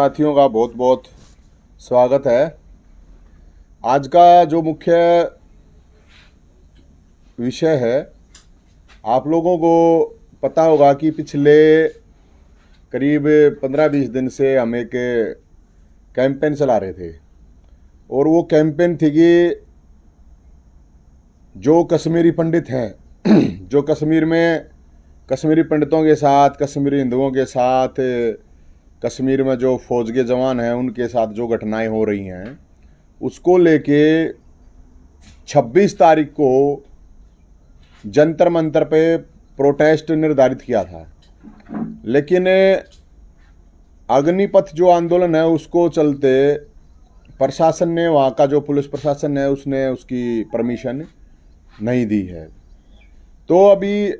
साथियों का बहुत बहुत स्वागत है। आज का जो मुख्य विषय है, आप लोगों को पता होगा कि पिछले करीब 15-20 दिन से हम एक कैंपेन चला रहे थे और वो कैंपेन थी कि जो कश्मीरी पंडित हैं जो कश्मीर में कश्मीरी पंडितों के साथ, कश्मीरी हिंदुओं के साथ, कश्मीर में जो फौज के जवान हैं उनके साथ जो घटनाएं हो रही हैं, उसको लेके 26 तारीख को जंतर मंतर पे प्रोटेस्ट निर्धारित किया था। लेकिन अग्निपथ जो आंदोलन है उसको चलते प्रशासन ने, वहाँ का जो पुलिस प्रशासन है, उसने उसकी परमिशन नहीं दी है। तो अभी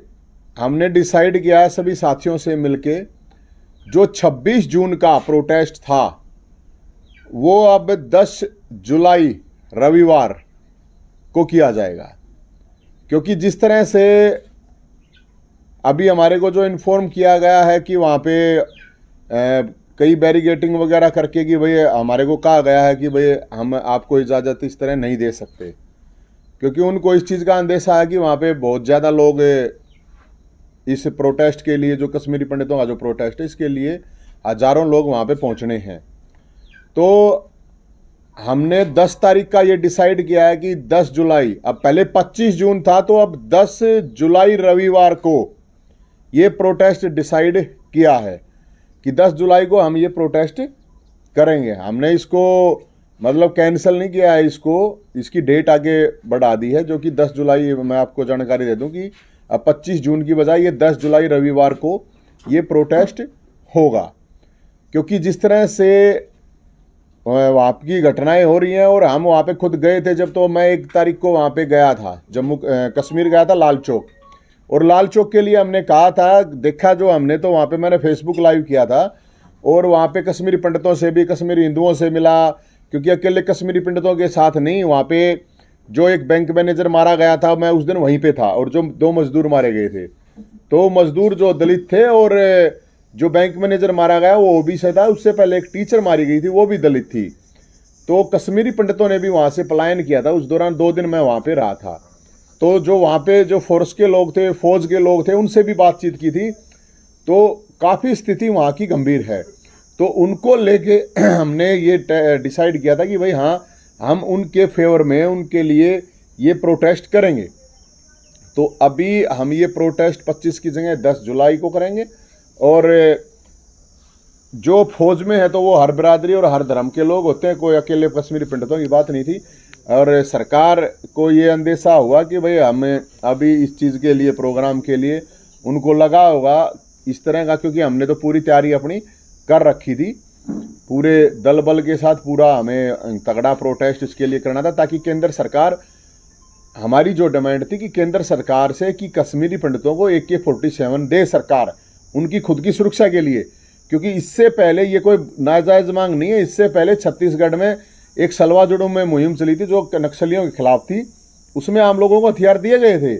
हमने डिसाइड किया सभी साथियों से मिलके, जो 26 जून का प्रोटेस्ट था वो अब 10 जुलाई रविवार को किया जाएगा। क्योंकि जिस तरह से अभी हमारे को जो इन्फॉर्म किया गया है कि वहाँ पे कई बैरिगेटिंग वगैरह करके कि भाई हमारे को कहा गया है कि भाई हम आपको इजाज़त इस तरह नहीं दे सकते, क्योंकि उनको इस चीज़ का अंदेशा है कि वहाँ पे बहुत ज़्यादा लोग इस प्रोटेस्ट के लिए, जो कश्मीरी पंडितों का जो प्रोटेस्ट है, इसके लिए हज़ारों लोग वहाँ पे पहुँचने हैं। तो हमने 10 तारीख का ये डिसाइड किया है कि 10 जुलाई, अब पहले 25 जून था तो अब 10 जुलाई रविवार को ये प्रोटेस्ट डिसाइड किया है कि 10 जुलाई को हम ये प्रोटेस्ट करेंगे। हमने इसको मतलब कैंसिल नहीं किया है, इसकी डेट आगे बढ़ा दी है, जो कि 10 जुलाई, मैं आपको जानकारी दे दूं कि अब 25 जून की बजाय ये 10 जुलाई रविवार को ये प्रोटेस्ट होगा। क्योंकि जिस तरह से वहाँ की घटनाएं हो रही हैं, और हम वहाँ पे खुद गए थे, जब तो मैं 1 तारीख को वहाँ पे गया था, जम्मू कश्मीर गया था लाल चौक, और लाल चौक के लिए हमने कहा था, देखा जो हमने, तो वहाँ पे मैंने फेसबुक लाइव किया था और वहाँ पे कश्मीरी पंडितों से भी, कश्मीरी हिंदुओं से मिला। क्योंकि अकेले कश्मीरी पंडितों के साथ नहीं, वहाँ पे जो एक बैंक मैनेजर मारा गया था, मैं उस दिन वहीं पे था, और जो 2 मजदूर मारे गए थे, तो मजदूर जो दलित थे, और जो बैंक मैनेजर मारा गया वो ओबीसी था। उससे पहले एक टीचर मारी गई थी, वो भी दलित थी। तो कश्मीरी पंडितों ने भी वहाँ से पलायन किया था। उस दौरान 2 दिन मैं वहाँ पे रहा था। तो जो वहाँ पे जो फोर्स के लोग थे, फौज के लोग थे, उनसे भी बातचीत की थी। तो काफ़ी स्थिति वहाँ की गंभीर है। तो उनको लेके हमने ये डिसाइड किया था कि भाई हाँ, हम उनके फेवर में, उनके लिए ये प्रोटेस्ट करेंगे। तो अभी हम ये प्रोटेस्ट 25 की जगह 10 जुलाई को करेंगे। और जो फौज में है तो वो हर बिरादरी और हर धर्म के लोग होते हैं, कोई अकेले कश्मीरी पंडितों की बात नहीं थी। और सरकार को ये अंदेशा हुआ कि भाई हमें अभी इस चीज़ के लिए, प्रोग्राम के लिए उनको लगा होगा इस तरह का, क्योंकि हमने तो पूरी तैयारी अपनी कर रखी थी, पूरे दल बल के साथ पूरा हमें तगड़ा प्रोटेस्ट इसके लिए करना था, ताकि केंद्र सरकार, हमारी जो डिमांड थी कि केंद्र सरकार से कि कश्मीरी पंडितों को AK-47 दे सरकार, उनकी खुद की सुरक्षा के लिए। क्योंकि इससे पहले ये कोई नाजायज मांग नहीं है। इससे पहले छत्तीसगढ़ में एक सलवा जुड़ूम में मुहिम चली थी जो नक्सलियों के खिलाफ थी, उसमें आम लोगों को हथियार दिए गए थे,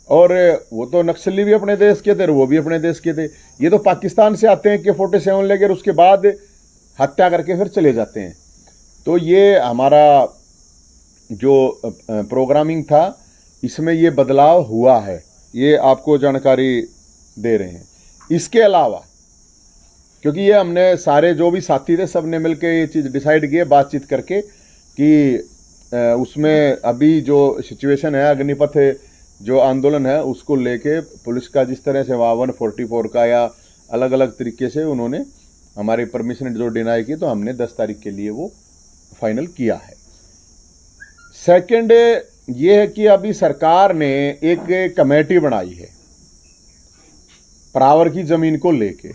और वो तो नक्सली भी अपने देश के थे और वो भी अपने देश के थे। ये तो पाकिस्तान से आते हैं AK-47 लेकर, उसके बाद हत्या करके फिर चले जाते हैं। तो ये हमारा जो प्रोग्रामिंग था, इसमें ये बदलाव हुआ है, ये आपको जानकारी दे रहे हैं। इसके अलावा, क्योंकि ये हमने सारे जो भी साथी थे सब ने मिलकर ये चीज़ डिसाइड की है, बातचीत करके, कि उसमें अभी जो सिचुएशन है, अग्निपथ जो आंदोलन है उसको लेके पुलिस का जिस तरह से 144 का या अलग अलग तरीके से उन्होंने हमारी परमिशन जो डिनाई की, तो हमने 10 तारीख के लिए वो फाइनल किया है। सेकंड ये है कि अभी सरकार ने एक कमेटी बनाई है परावर की ज़मीन को लेके।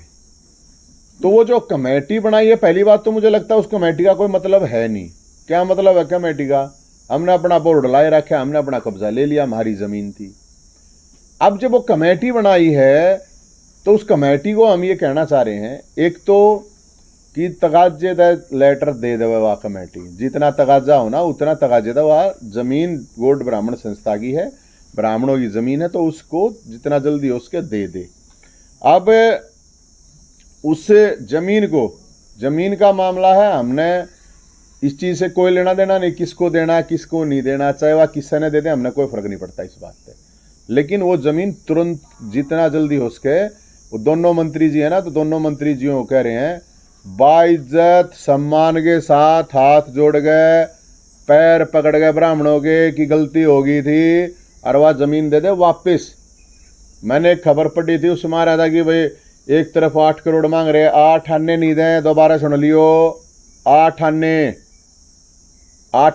तो वो जो कमेटी बनाई है, पहली बात तो मुझे लगता है उस कमेटी का कोई मतलब है नहीं। क्या मतलब है कमेटी का? हमने अपना बोर्ड लाए रखा, हमने अपना कब्जा ले लिया, हमारी ज़मीन थी। अब जब वो कमेटी बनाई है तो उस कमेटी को हम ये कहना चाह रहे हैं, एक तो कि तगाजेदा लेटर दे दे वह कमेटी, जितना तगाजा होना उतना तगाजेदा, वह ज़मीन गोड ब्राह्मण संस्था की है, ब्राह्मणों की ज़मीन है, तो उसको जितना जल्दी हो उसके दे दे। अब उस ज़मीन को जमीन का मामला है, हमने इस चीज़ से कोई लेना देना नहीं, किसको देना किसको नहीं देना, चाहे वह किसी ने दे दे, हमने कोई फर्क नहीं पड़ता इस बात पे। लेकिन वो जमीन तुरंत जितना जल्दी हो सके, वो दोनों मंत्री जी है ना, तो दोनों मंत्री जी कह रहे हैं बाइज्जत सम्मान के साथ हाथ जोड़ गए, पैर पकड़ गए ब्राह्मणों के कि गलती हो गई थी और वह जमीन दे दे वापस। मैंने एक खबर पढ़ी थी, उसमें आ रहा था कि भाई एक तरफ 8 करोड़ मांग रहे, 8 आने नहीं दें, दोबारा सुन लियो, 8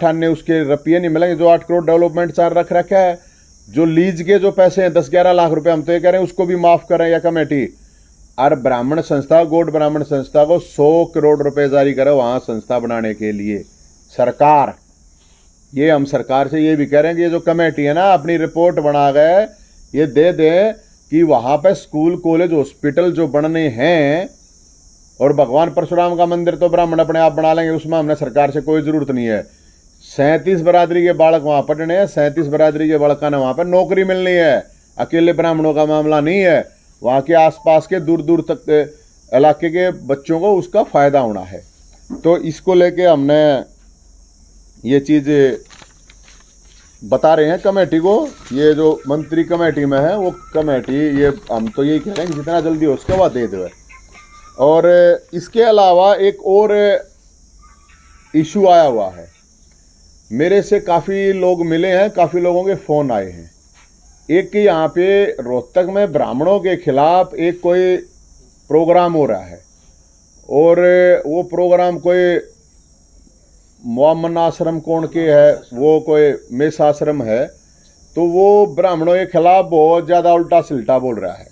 आने उसके रुपये नहीं मिलेंगे। जो 8 करोड़ डेवलपमेंट चार्ज रख रखा है, जो लीज के जो पैसे हैं 10-11 लाख रुपए, हम तो ये कह रहे हैं उसको भी माफ करें या कमेटी। और ब्राह्मण संस्था, गौड़ ब्राह्मण संस्था को 100 करोड़ रुपए जारी करे वहां संस्था बनाने के लिए सरकार। ये हम सरकार से ये भी कह रहे हैं कि ये जो कमेटी है ना, अपनी रिपोर्ट बना गए ये दे दे कि वहां पे स्कूल कॉलेज हॉस्पिटल जो बनने हैं, और भगवान परशुराम का मंदिर तो ब्राह्मण अपने आप बना लेंगे, उसमें हमने सरकार से कोई जरूरत नहीं है। 37 बरादरी के बालक वहां पढ़ने हैं, 37 बरादरी के बालका ने वहां पर नौकरी मिलनी है। अकेले ब्राह्मणों का मामला नहीं है, वहां के आसपास के दूर दूर तक के इलाके के बच्चों को उसका फायदा होना है। तो इसको लेके हमने ये चीज बता रहे हैं कमेटी को। ये जो मंत्री कमेटी में है वो कमेटी, ये हम तो यही कह रहे हैं जितना जल्दी हो उसके बाद दे दो। और इसके अलावा एक और इशू आया हुआ है, मेरे से काफ़ी लोग मिले हैं, काफ़ी लोगों के फ़ोन आए हैं। एक यहाँ पे रोहतक में ब्राह्मणों के खिलाफ एक कोई प्रोग्राम हो रहा है, और वो प्रोग्राम कोई मोमन आश्रम कौन के है, वो कोई मेष आश्रम है, तो वो ब्राह्मणों के खिलाफ बहुत ज़्यादा उल्टा सिल्टा बोल रहा है।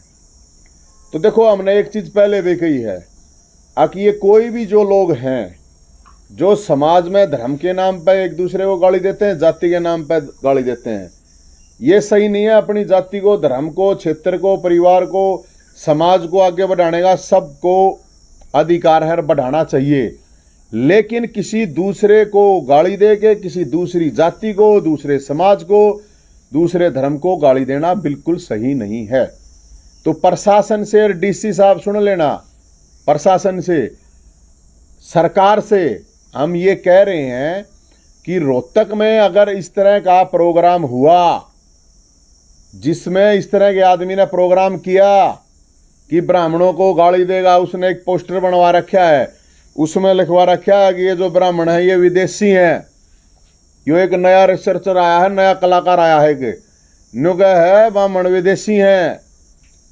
तो देखो, हमने एक चीज़ पहले देखी है कि ये कोई भी जो लोग हैं जो समाज में धर्म के नाम पे एक दूसरे को गाली देते हैं, जाति के नाम पे गाली देते हैं, ये सही नहीं है। अपनी जाति को, धर्म को, क्षेत्र को, परिवार को, समाज को आगे बढ़ाने का सबको अधिकार है, बढ़ाना चाहिए। लेकिन किसी दूसरे को गाली दे के किसी दूसरी जाति को, दूसरे समाज को, दूसरे धर्म को गाली देना बिल्कुल सही नहीं है। तो प्रशासन से और डीसी साहब सुन लेना, प्रशासन से, सरकार से हम ये कह रहे हैं कि रोहतक में अगर इस तरह का प्रोग्राम हुआ, जिसमें इस तरह के आदमी ने प्रोग्राम किया कि ब्राह्मणों को गाली देगा, उसने एक पोस्टर बनवा रखा है, उसमें लिखवा रखा है कि ये जो ब्राह्मण है ये विदेशी हैं। यो एक नया रिसर्चर आया है, नया कलाकार आया है कि नुगे है ब्राह्मण विदेशी हैं,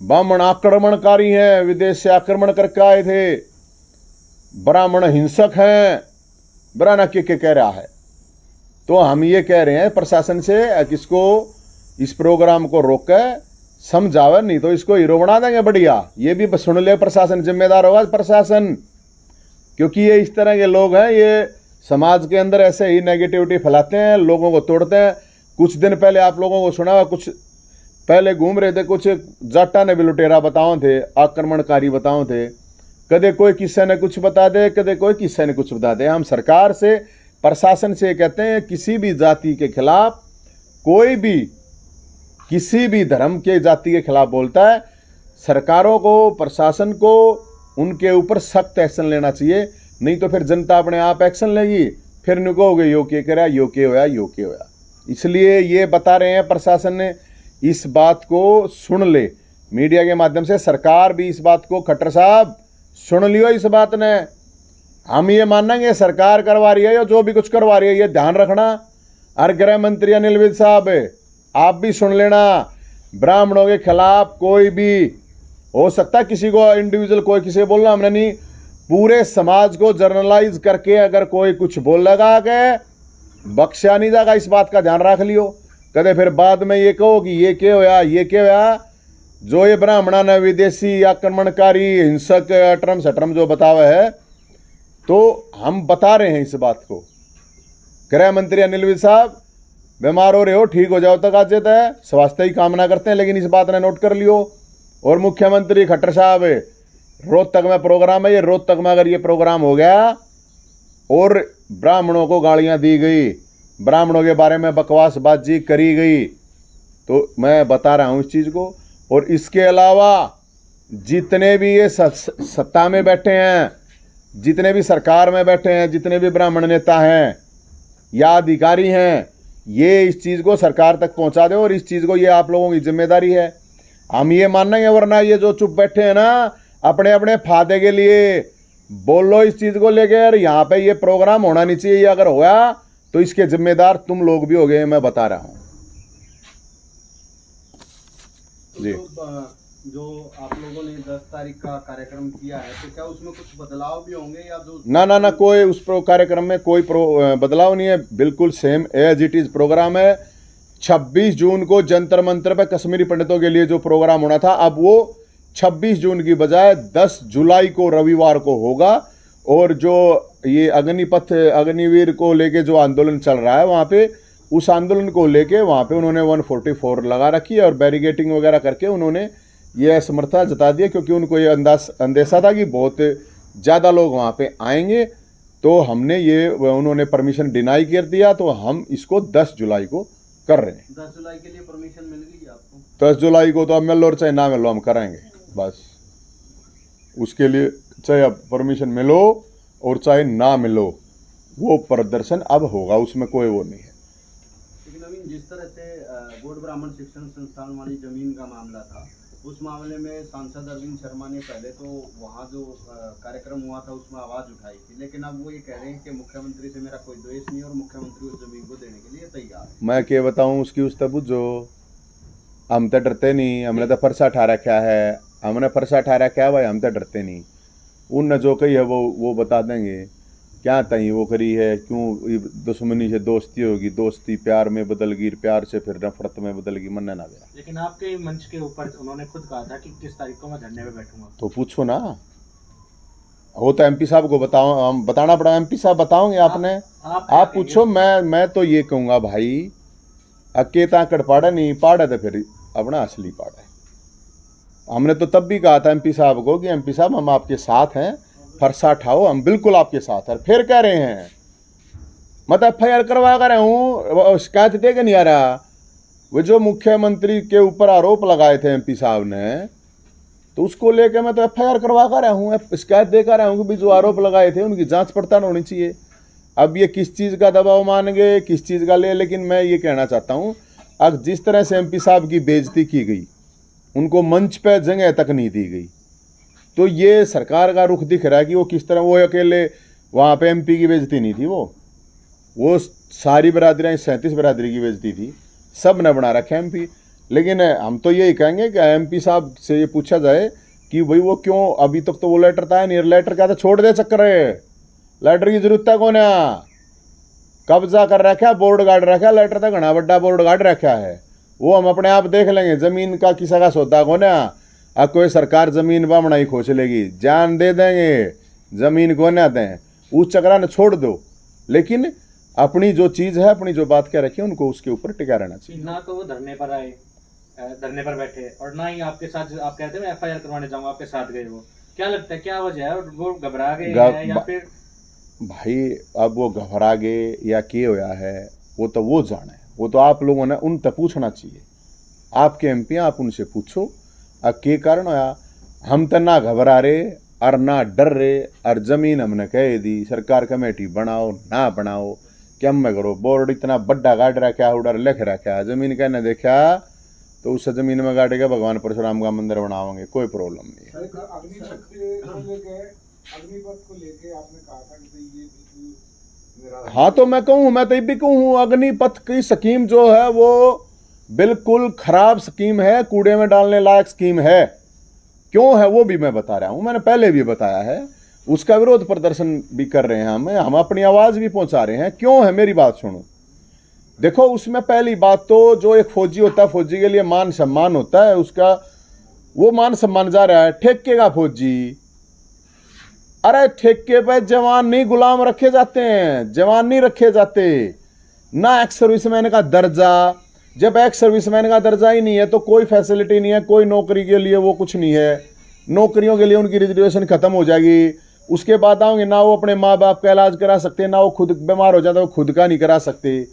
ब्राह्मण आक्रमणकारी हैं, विदेश से आक्रमण करके आए थे, ब्राह्मण हिंसक हैं, ब्राह्मण के कह रहा है। तो हम ये कह रहे हैं प्रशासन से कि इसको, इस प्रोग्राम को रोक के समझावे, नहीं तो इसको हीरो बना देंगे बढ़िया। ये भी सुन ले प्रशासन, जिम्मेदार होगा प्रशासन, क्योंकि ये इस तरह के लोग हैं, ये समाज के अंदर ऐसे ही नेगेटिविटी फैलाते हैं, लोगों को तोड़ते हैं। कुछ दिन पहले आप लोगों को सुना, कुछ पहले घूम रहे थे, कुछ जाटा ने भी लुटेरा बताओ थे, आक्रमणकारी बताओ थे, कदे कोई किस्से ने कुछ बता दे, कदे कोई किस्से ने कुछ बता दे। हम सरकार से, प्रशासन से कहते हैं किसी भी जाति के खिलाफ, कोई भी किसी भी धर्म के जाति के खिलाफ बोलता है, सरकारों को, प्रशासन को उनके ऊपर सख्त एक्शन लेना चाहिए। नहीं तो फिर जनता अपने आप एक्शन लेगी, फिर निकोगे यो के करा, यो के होया, यो के होया। इसलिए ये बता रहे हैं प्रशासन ने इस बात को सुन ले, मीडिया के माध्यम से सरकार भी इस बात को, खट्टर साहब सुन लियो इस बात ने। हम ये मानेंगे सरकार करवा रही है या जो भी कुछ करवा रही है, ये ध्यान रखना। और गृह मंत्री अनिल विज साहब आप भी सुन लेना, ब्राह्मणों के खिलाफ कोई भी हो सकता है, किसी को इंडिविजुअल कोई किसी को बोलना हमने नहीं, पूरे समाज को जर्नलाइज करके अगर कोई कुछ बोल लगा के बख्शा नहीं जाएगा, इस बात का ध्यान रख लियो। कदे फिर बाद में ये कहो कि ये क्या होया, ये क्या होया, जो ये ब्राह्मणा ने विदेशी आक्रमणकारी हिंसक अटरम सटरम जो बतावा है, तो हम बता रहे हैं इस बात को। गृह मंत्री अनिल विज साहब बीमार हो रहे हो, ठीक हो जाओ तक आज जाता है, स्वास्थ्य की कामना करते हैं, लेकिन इस बात ने नोट कर लियो। और मुख्यमंत्री खट्टर साहब, रोहतक में प्रोग्राम है, ये रोहतक में अगर ये प्रोग्राम हो गया और ब्राह्मणों को गालियां दी गई, ब्राह्मणों के बारे में बकवासबाजी करी गई, तो मैं बता रहा हूं इस चीज़ को। और इसके अलावा जितने भी ये सत्ता में बैठे हैं, जितने भी सरकार में बैठे हैं, जितने भी ब्राह्मण नेता हैं या अधिकारी हैं, ये इस चीज़ को सरकार तक पहुंचा दे और इस चीज़ को, ये आप लोगों की जिम्मेदारी है। हम ये मानेंगे, वरना ये जो चुप बैठे हैं ना अपने अपने फायदे के लिए, बोलो इस चीज़ को लेकर यहाँ पे ये प्रोग्राम होना नहीं चाहिए। ये अगर होया तो इसके जिम्मेदार तुम लोग भी हो गए, मैं बता रहा हूँ जी। जो आप लोगों ने 10 तारीख का कार्यक्रम किया है, तो क्या उसमें कुछ बदलाव भी होंगे या जो ना कोई उस कार्यक्रम में कोई बदलाव नहीं है, बिल्कुल same as it is program है। 26 जून को जंतर मंतर पे कश्मीरी पंडितों के लिए जो प्रोग्राम होना था, अब वो 26 जून की बजाय 10 जुलाई को रविवार को होगा। और जो ये अग्निपथ अग्निवीर को लेके जो आंदोलन चल रहा है, वहाँ पे उस आंदोलन को लेके वहाँ पे उन्होंने 144 लगा रखी है और बैरिगेटिंग वगैरह करके उन्होंने ये असमर्थता जता दी है, क्योंकि उनको ये अंदेशा था कि बहुत ज़्यादा लोग वहाँ पे आएंगे। तो हमने ये, उन्होंने परमिशन डिनाई कर दिया, तो हम इसको 10 जुलाई को कर रहे हैं। 10 जुलाई के लिए परमिशन मिल गई आपको? 10 जुलाई को तो अब मिलो और चाहे ना मिलो, हम करेंगे बस। उसके लिए चाहे अब परमिशन मिलो और चाहे ना मिलो, वो प्रदर्शन अब होगा, उसमें कोई वो नहीं है। लेकिन नवीन, जिस तरह से गौड़ ब्राह्मण शिक्षण संस्थान वाली जमीन का मामला था, उस मामले में सांसद अरविंद शर्मा ने पहले तो वहाँ जो कार्यक्रम हुआ था उसमें आवाज़ उठाई थी, लेकिन अब वो ये कह रहे हैं कि मुख्यमंत्री से मेरा कोई द्वेष नहीं और मुख्यमंत्री उस जमीन को देने के लिए तैयार है। मैं क्या बताऊँ उसकी, उस तब जो हम तो डरते नहीं, हमने तो फरसा ठा रखा है, हमने फरसा ठा रखा है भाई, हम तो डरते नहीं। उन जो कही है वो बता देंगे क्या तई वो करी है, क्यों दुश्मनी से दोस्ती होगी, दोस्ती प्यार में बदल गई, प्यार से फिर नफरत में बदल गई, मन ना गया। लेकिन आपके मंच के ऊपर उन्होंने खुद कहा था कि किस तारीख को मैं धरने में बैठूंगा। तो पूछो ना, वो तो एमपी साहब को बताओ, हम बताना पड़ा, एमपी साहब बताओगे आपने, आप पूछो। मैं तो ये कहूँगा भाई, अके ताकड़ पाड़ा नहीं पाड़ा तो फिर अपना असली पाड़ा है। हमने तो तब भी कहा था एमपी साहब को कि एमपी साहब हम आपके साथ हैं, फरसा ठाओ, हम बिल्कुल आपके साथ हैं। फिर कह रहे हैं मतलब FIR करवा कर रहा हूँ, शिकायत दे के नहीं आ रहा। वो जो मुख्यमंत्री के ऊपर आरोप लगाए थे एमपी साहब ने, तो उसको लेके मैं तो FIR करवा कर रहा हूँ, शिकायत दे कर रहा हूँ कि भी जो आरोप लगाए थे उनकी जांच पड़ताल होनी चाहिए। अब ये किस चीज़ का दबाव मानेंगे, किस चीज़ का ले, लेकिन मैं ये कहना चाहता हूँ, अब जिस तरह से एमपी साहब की बेइज्जती की गई, उनको मंच पे जगह तक नहीं दी गई, तो ये सरकार का रुख दिख रहा है कि वो किस तरह, वो अकेले वहाँ पे MP की बेइज्जती नहीं थी, वो सारी बरादरियाँ 37 बरादरी की बेइज्जती थी, सब ने बना रखा MP। लेकिन हम तो यही कहेंगे कि MP साहब से ये पूछा जाए कि भाई वो क्यों अभी तक तो वो लेटर था नहीं, लेटर क्या था, छोड़ दे चक्कर है, लेटर की जरूरत है कौन है, कब्जा कर रखा है, बोर्ड गाड़ रखा है, लेटर तक घना बड्डा बोर्ड गाड़ रखा है, वो हम अपने आप देख लेंगे। जमीन का किसी का सौदा कौन है, अब कोई सरकार जमीन बामना ही खोज लेगी, जान दे देंगे, जमीन को न दें, उस चक्रा ने छोड़ दो। लेकिन अपनी जो चीज़ है, अपनी जो बात कह रखी है, उनको उसके ऊपर टिका रहना चाहिए। ना तो वो धरने पर आए, धरने पर बैठे, और ना ही आपके साथ, आप कहते हैं मैं FIR करवाने जाऊंगा, आपके साथ गए। वो क्या लगता है क्या वजह है, वो घबरा गए हैं या फिर? भाई अब वो घबरा गए या क्या होया है, वो तो वो जाने, वो तो आप लोगों ने उन तक पूछना चाहिए। आपके MP आप उनसे पूछो अब के कारण होया। हम तो ना घबरा रहे और ना डर रहे, और जमीन हमने कह दी सरकार कमेटी बनाओ ना बनाओ, क्या मैं करो, बोर्ड इतना बड्डा गाड़ रखा है, उधर लिख रखा है, जमीन कहने देखा तो उस जमीन में गाड़ेगा भगवान परशुराम का मंदिर बनाओगे, कोई प्रॉब्लम नहीं है। अग्निपथ को लेके आपने कहा था कि ये बिल्कुल, हाँ तो मैं कहूँ, मैं तो ये भी कहूँ, अग्निपथ की स्कीम जो है वो बिल्कुल खराब स्कीम है, कूड़े में डालने लायक स्कीम है। क्यों है वो भी मैं बता रहा हूँ, मैंने पहले भी बताया है, उसका विरोध प्रदर्शन भी कर रहे हैं, हम अपनी आवाज़ भी पहुंचा रहे हैं। क्यों है, मेरी बात सुनो। देखो उसमें पहली बात तो जो एक फौजी होता है, फौजी के लिए मान सम्मान होता है, उसका वो मान सम्मान जा रहा है। ठेके का फौजी, अरे ठेके पे जवान नहीं गुलाम रखे जाते हैं, जवान नहीं रखे जाते ना। एक्स सर्विसमैन का दर्जा, जब एक्स सर्विसमैन का दर्जा ही नहीं है तो कोई फैसिलिटी नहीं है, कोई नौकरी के लिए वो कुछ नहीं है, नौकरियों के लिए उनकी रिजर्वेशन खत्म हो जाएगी। उसके बाद आओगे ना वो अपने माँ बाप का इलाज करा सकते, ना वो खुद बीमार हो जाता वो खुद का नहीं करा सकते।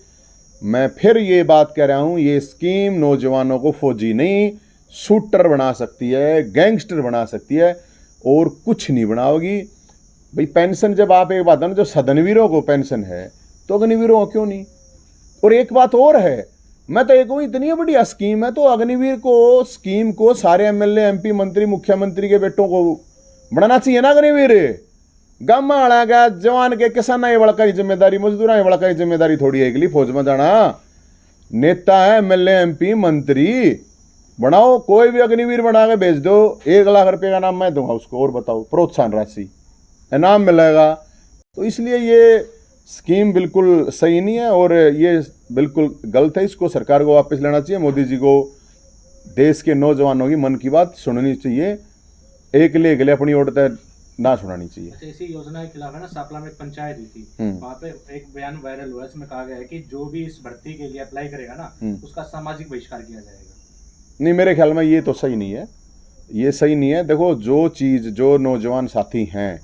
मैं फिर ये बात कह रहा हूँ, ये स्कीम नौजवानों को फौजी नहीं शूटर बना सकती है, गैंगस्टर बना सकती है, और कुछ नहीं बनाओगी। भाई पेंशन जब आप एक बात है ना, जो सदनवीरों को पेंशन है तो अग्निवीरों को क्यों नहीं? और एक बात और है, मैं तो एक इतनी बढ़िया स्कीम है तो अग्निवीर को स्कीम को सारे एमएलए एमपी मंत्री मुख्यमंत्री के बेटों को बढ़ाना चाहिए ना। अग्निवीर गामा वाला का जवान के किसान ये बड़ा की जिम्मेदारी, मजदूर ये बड़ा की जिम्मेदारी थोड़ी है अगली फौज में जाना। नेता है एमएलए एमपी मंत्री, बनाओ कोई भी अग्निवीर बना के भेज दो, 1 लाख रुपए का नाम मैं दूंगा उसको, और बताओ प्रोत्साहन राशि इनाम मिलेगा। तो इसलिए ये स्कीम बिल्कुल सही नहीं है और ये बिल्कुल गलत है, इसको सरकार को वापस लेना चाहिए। मोदी जी को देश के नौजवानों की मन की बात सुननी चाहिए, एक ले अपनी ओर तक ना सुनानी चाहिए। अच्छा, इसी योजना के खिलाफ है ना, सापला में एक पंचायत हुई थी, वहाँ पे एक बयान वायरल हुआ, इसमें कहा गया है कि जो भी इस भर्ती के लिए अप्लाई करेगा ना, उसका सामाजिक बहिष्कार किया जाएगा। नहीं, मेरे ख्याल में ये तो सही नहीं है, ये सही नहीं है। देखो, जो चीज़ जो नौजवान साथी हैं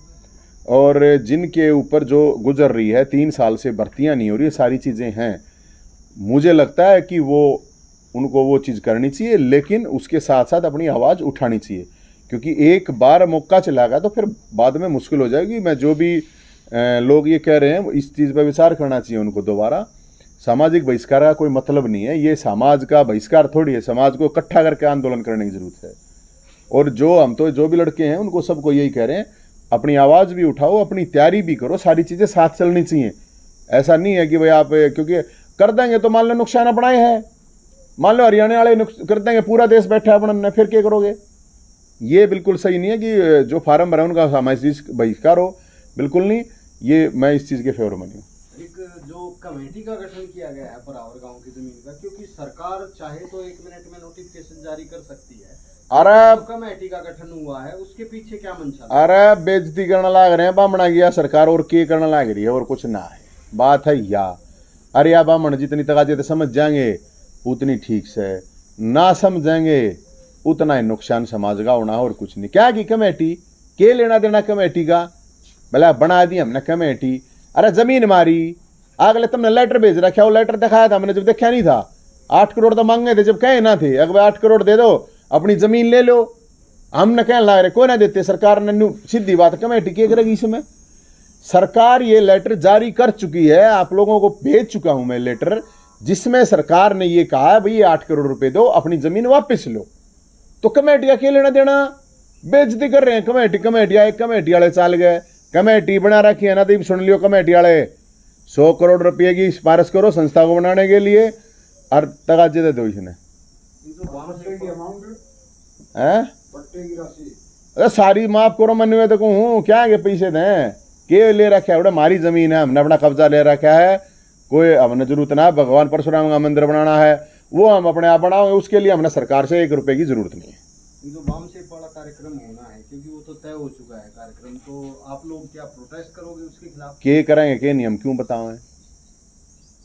और जिनके ऊपर जो गुजर रही है 3 साल से भर्तियां नहीं हो रही, सारी चीज़ें हैं, मुझे लगता है कि वो उनको वो चीज़ करनी चाहिए, लेकिन उसके साथ साथ अपनी आवाज़ उठानी चाहिए, क्योंकि एक बार मौका चला गया तो फिर बाद में मुश्किल हो जाएगी। मैं जो भी लोग ये कह रहे हैं इस चीज़ पर विचार करना चाहिए उनको दोबारा। सामाजिक बहिष्कार का कोई मतलब नहीं है, ये समाज का बहिष्कार थोड़ी है, समाज को इकट्ठा करके आंदोलन करने की जरूरत है। और जो भी लड़के हैं उनको सबको यही कह रहे हैं, अपनी आवाज़ भी उठाओ, अपनी तैयारी भी करो, सारी चीज़ें साथ चलनी चाहिए। ऐसा नहीं है कि भाई आप क्योंकि कर देंगे तो मान लो नुकसान अपना ही है, मान लो हरियाणा वाले कर देंगे, पूरा देश बैठा है अपना, फिर क्या करोगे? ये बिल्कुल सही नहीं है कि जो फार्म भरा उनका सामाजिक बहिष्कार हो, बिल्कुल नहीं। ये मैं इस चीज़ के फेवर में नहीं हूँ। एक जो कमेटी का गठन किया गया है परावर गांव की जमीन का, क्योंकि सरकार चाहे तो 1 मिनट में नोटिफिकेशन जारी कर सकती है, अरे कमेटी का गठन हुआ है, उसके पीछे क्या मंशा? अरे बेइज्जती करने लाग रहे हैं, बामणा गया सरकार और के करने लाग रही है, और कुछ ना है, बात है या। अरे या बामण जितनी तकाजे समझ जाएंगे उतनी ठीक से, ना समझेंगे उतना ही नुकसान समाज का होना, और कुछ नहीं। क्या की कमेटी, के लेना देना कमेटी का? भला बना दी हमने कमेटी, अरे जमीन मारी, अगले तुमने लेटर भेज रखा, वो लेटर दिखाया था हमने जब देखा नहीं था, 8 करोड़ तो मांगे थे जब कहे ना थे, अगर 8 करोड़ दे दो अपनी जमीन ले लो, हमने कहने लग रहे कोई ना देते, सरकार ने सीधी बात कमेटी की करेगी इसमें। सरकार ये लेटर जारी कर चुकी है, आप लोगों को भेज चुका हूं मैं लेटर, जिसमें सरकार ने ये कहा है भाई 8 करोड़ रुपए दो, अपनी जमीन वापस लो। तो कमेटी का क्या लेना देना? बेइज्जती कर रहे हैं कमेटी वाले चाल गए, कमेटी बना रखी है ना, तो सुन लियो कमेटी वाले 100 करोड़ रुपये की सिफारिश करो संस्था को बनाने के लिए, और तगाजे दे दो इसने है। अरे सारी माफ करो, मैं निवेदक हूँ, क्या के पैसे दें, के ले रखा है? हमारी जमीन है, हमने अपना कब्जा ले रखा है, कोई हमने जरूरत ना, भगवान परशुराम का मंदिर बनाना है वो हम अपने आप बनाओगे, उसके लिए हमने सरकार से 1 रुपए की जरूरत नहीं है। जो वाम से वाला कार्यक्रम होना है, क्योंकि वो तो तय हो चुका है कार्यक्रम, तो आप लोग क्या प्रोटेस्ट करोगे उसके खिलाफ? के करेंगे के नहीं, हम क्यों बताएं?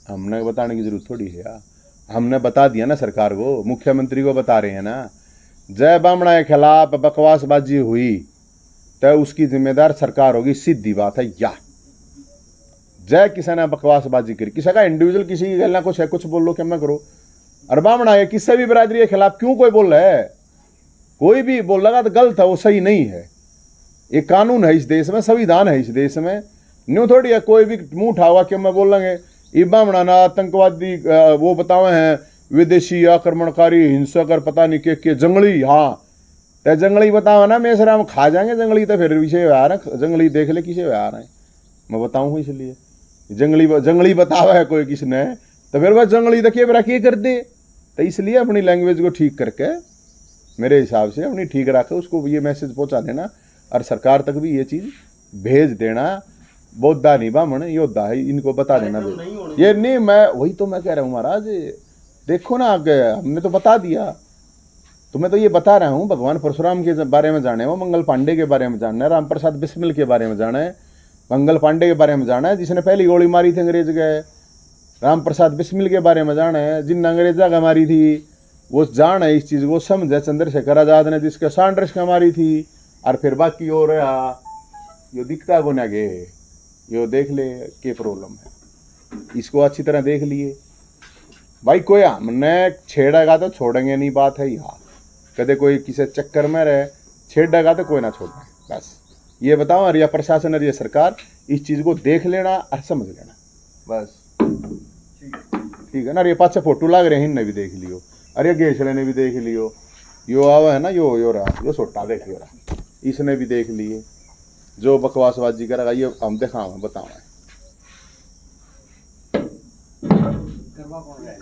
हमने बताने की जरूरत थोड़ी है यार, हमने बता दिया ना सरकार को, मुख्यमंत्री को बता रहे हैं ना। जय बामणा के खिलाफ बकवासबाजी हुई तो उसकी जिम्मेदार सरकार होगी, सीधी बात है या। जय किसी ने बकवासबाजी करी, किसी का इंडिविजुअल किसी की गलना कुछ है, कुछ बोल लो क्या मैं करो? और बामणा है किसी भी बिरादरी के खिलाफ क्यों कोई बोल रहा है? कोई भी बोल लगा तो गलत है, वो सही नहीं है। एक कानून है इस देश में, संविधान है इस देश में, न्यू थोड़ी है कोई भी मुंह उठावा क्यों मैं बोल लेंगे ये बामणा ना आतंकवादी वो बतावे हैं, विदेशी आक्रमणकारी हिंसक और पता नहीं के जंगली, हाँ तो जंगली बताओ ना, मैं सर हम खा जाएंगे जंगली, तो फिर विषय आ रहा है जंगली, देख ले किसे आ रहे हैं मैं बताऊँ, इसलिए जंगली बतावा है कोई किसने, तो फिर वह जंगली देखिए बरा क्या कर दे। तो इसलिए अपनी लैंग्वेज को ठीक करके मेरे हिसाब से अपनी ठीक रखे, उसको ये मैसेज पहुंचा देना, और सरकार तक भी ये चीज़ भेज देना। बौद्धा नहीं बामण योद्धा है, इनको बता देना ये नहीं, मैं वही तो मैं कह रहा हूँ महाराज, देखो ना आगे हमने तो बता दिया, तो मैं तो ये बता रहा हूँ, भगवान परशुराम के बारे में जाने हो, मंगल पांडे के बारे में जानना है, राम प्रसाद बिस्मिल के बारे में जाना है, मंगल पांडे के बारे में जाना है जिसने पहली गोली मारी थी अंग्रेज गए, राम प्रसाद बिस्मिल के बारे में जाना है जिन अंग्रेजा का मारी थी, वो जान है इस चीज़ को, समझे चंद्रशेखर आजाद ने जिसके सांड्रेस का मारी थी, और फिर बाकी हो रहा यो दिखता को ना गे, यो देख ले के प्रॉब्लम है, इसको अच्छी तरह देख लिए भाई। कोई हमने छेड़ेगा तो छोड़ेंगे नहीं, बात है यहाँ, कदे कोई किसी चक्कर में रहे छेड़ेगा तो कोई ना छोड़ना, बस ये बताओ, अरे ये प्रशासन और ये सरकार इस चीज को देख लेना और समझ लेना बस। ठीक है ना। ये पास से फोटो लाग रहे हैं, इनने भी देख लियो, अरे गेसड़े ने भी देख लियो, यो आवा है ना, यो रहा, यो सोटा देख लियो रहा, इसने भी देख लिए। जो बकवासबाजी करेगा ये हम दिखावा बताओ। करवा कौन रहा है?